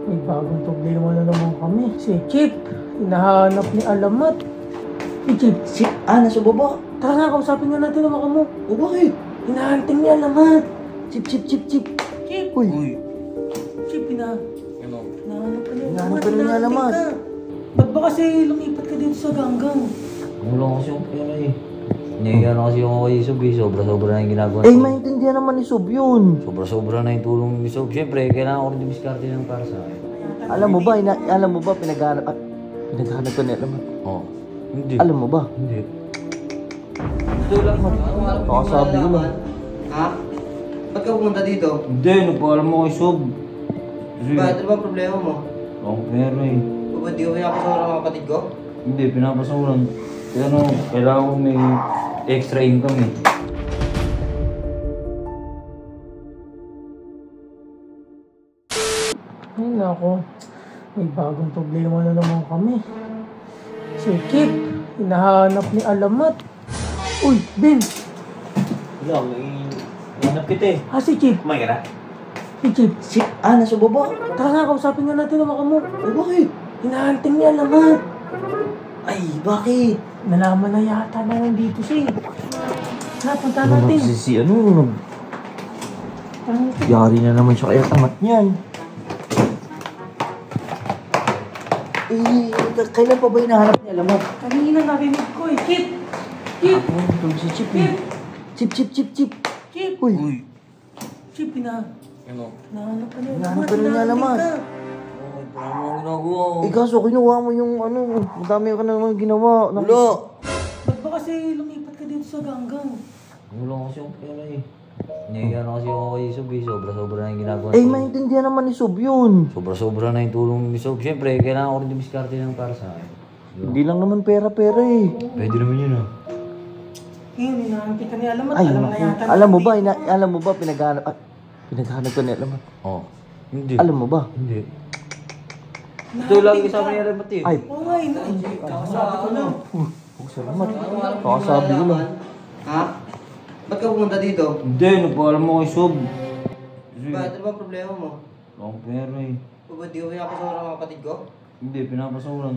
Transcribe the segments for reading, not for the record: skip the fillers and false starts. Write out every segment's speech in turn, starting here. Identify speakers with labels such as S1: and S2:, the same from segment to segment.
S1: May bagong problema na naman kami. Si Chip, hinahanap ni Alamat. Si Chip.
S2: Nasa baba.
S1: Tara nga, kausapin nga natin ang mo.
S2: O bakit?
S1: Hinahanting ni Alamat.
S2: Chip.
S1: Chip.
S2: Uy.
S1: Chip, hinahanap ka ni
S2: Hinahanap ka ni Alamat.
S1: Ba't ba kasi lumipat ka dito sa ganggang?
S3: Wala kasi yung pera eh. Naiyan kasi ako kay Sob eh. Sobra-sobra na yung ginagawa.
S2: Maintindihan naman ni Sob yun.
S3: Sobra-sobra na yung tulong ni Sob. Siyempre, kailangan ko rin dumiskarte ng para sa akin.
S2: Alam mo ba, pinaghanap ka ni Alamat?
S3: Oo. Hindi.
S2: Alam mo ba?
S3: Hindi. Ito lang.
S2: Sabi ko lang.
S4: Ha? Ba't ka pumunta dito?
S3: Hindi, nagpaalam mo kay Sob.
S4: Bakit? Ano ba problema mo?
S3: Ang pera eh.
S4: Ba't di ko pinapasawara ng kapatid ko?
S3: Hindi, pinapasuran. Kaya ano, kailangan ko may extra income eh.
S1: Ay nako, may bagong problema na naman kami. Si Chip, hinahanap ni Alamat. Uy, Ben!
S3: Wala, may hanap kita eh.
S1: Si Chip.
S3: Kumain ka na?
S1: Si Chip.
S2: Nasa baba.
S1: Tara nga, kausapin nga natin ang mo.
S2: O bakit?
S1: Hinahanting ni Alamat.
S2: Ay, bakit?
S1: Nalaman na yata na nandito siya eh. Tara, punta natin.
S2: Yari na naman siya kaya tamat niyan. Kailan pa ba hinahanap ni Alamat?
S1: Kanina narinig ko eh. Chip! Chip!
S2: Tulog si Chip eh. Chip.
S1: Chip!
S2: Uy.
S1: Chip, hinahanap ka ni Alamat.
S2: Hinahanap ka ni Alamat.
S3: Wala mo ang ginagawa.
S2: Kaso kinuha mo yung madami ka naman ginawa.
S3: Wala.
S1: Ba't ba kasi lumipat ka dito sa ganggang?
S3: Wala kasi yung pera eh. Naiyan kasi ako kay Sob eh. Sobra-sobra na yung ginagawa.
S2: Maintindihan naman ni Sob yun.
S3: Sobra-sobra na yung tulong ni Sob. Siyempre, kailangan ko rin dumiskarte ng para sa akin.
S2: Hindi lang naman pera eh.
S3: Pwede naman yun ah.
S1: Ngayon, hinahanting ka ni Alamat.
S2: Ay,
S1: Alam na yata.
S2: alam mo ba, pinaghanap ka ni Alamat?
S3: Oo. Hindi.
S2: Alam mo ba?
S3: Hindi. Ito lang kasama ni Alamat eh.
S2: Ay,
S1: Oo nga, kakasabi ko lang.
S2: salamat. Sabi ko lang.
S4: Ha? Ba't ka pumunta dito?
S3: Hindi, nagpaalam mo kay Sob.
S4: Bakit? Ano ba problema mo?
S3: Ang pera eh.
S4: Ba't di ko pinapasawara ng kapatid ko?
S3: Hindi, pinapasuran.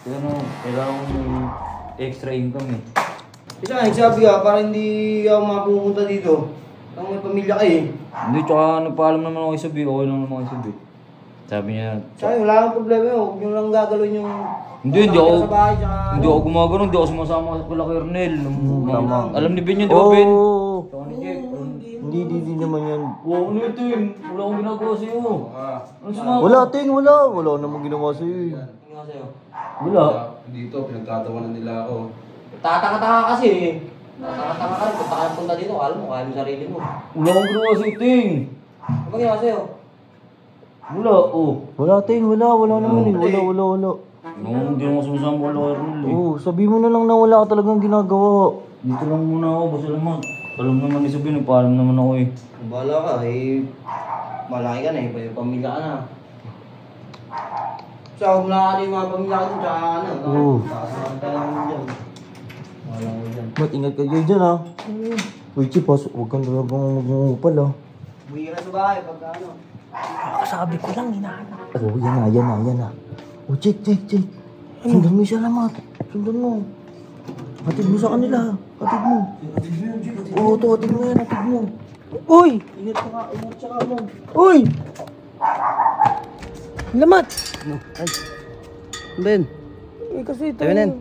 S3: Kaya ano, kailangan ko may extra income eh.
S4: Isa nga, nagsabi ka, para hindi ako mapupunta dito. Ang may pamilya ka eh.
S3: Hindi, tsaka nagpaalam naman ako kay Sob eh. Okay lang naman kay Sob eh. Sabi niya,
S4: Sabi, wala kang problema yun. Huwag nyo lang gagalawin yung...
S3: Hindi ako,
S4: sa bahay, tsaka
S3: hindi ako gumagano, hindi ako sumasama kala Kernel.
S2: Tama.
S3: Alam ni Ben yun, di ba Ben?
S2: Oo.
S3: Tsaka ni Jack.
S2: Hindi naman yan.
S3: Wow, ano ito yun? Wala akong ginagawa sa'yo. Ano sumama?
S2: Wala, wala namang ginawa sa'yo eh.
S4: Ano nga sa'yo?
S3: Wala.
S5: Dito, pinagtatawanan nila ako.
S4: Tataka-taka kasi eh. Tataka-taka ka rin. Punta ka ng punta dito. Alam mo, kaya mo sarili mo.
S3: Wala akong ginawa sa'yo, Ting.
S4: Ano ba ginawa sa'yo?
S3: Wala, oh.
S2: Wala naman eh. Wala.
S3: Hindi ako sumasama kala Kernel eh.
S2: Oo, sabi mo na lang na wala ka talagang ginagawa.
S3: Dito lang muna ako, basta naman. Alam naman ni Sob, nagpaalam naman ako eh.
S4: Kung bahala ka eh. Malaki ka na eh. May pamilya ka na. So, huwag na ka yung mga pamilya ka dun. Tsaka ano.
S2: Oo.
S4: Saan tayo naman dyan. Wala ko dyan.
S2: Mat, ingat kayo dyan ha. Uy, Chip, huwag kang talagang magmumupal ha.
S4: Buwi ka na sa bahay pagka ano.
S1: Sabi ko lang, hinahanap.
S2: Oo, yan na. Oh, Jake. Sundan mo siya Alamat. Sundan mo. Hatid mo sa kanila. Hatid mo. Oo, hatid mo yan. Hatid mo.
S1: Uy!
S2: Ingat ka mo.
S1: Uy! Alamat!
S2: Ay. Ben.
S1: Eh kasi ito.
S2: Tayo na yan.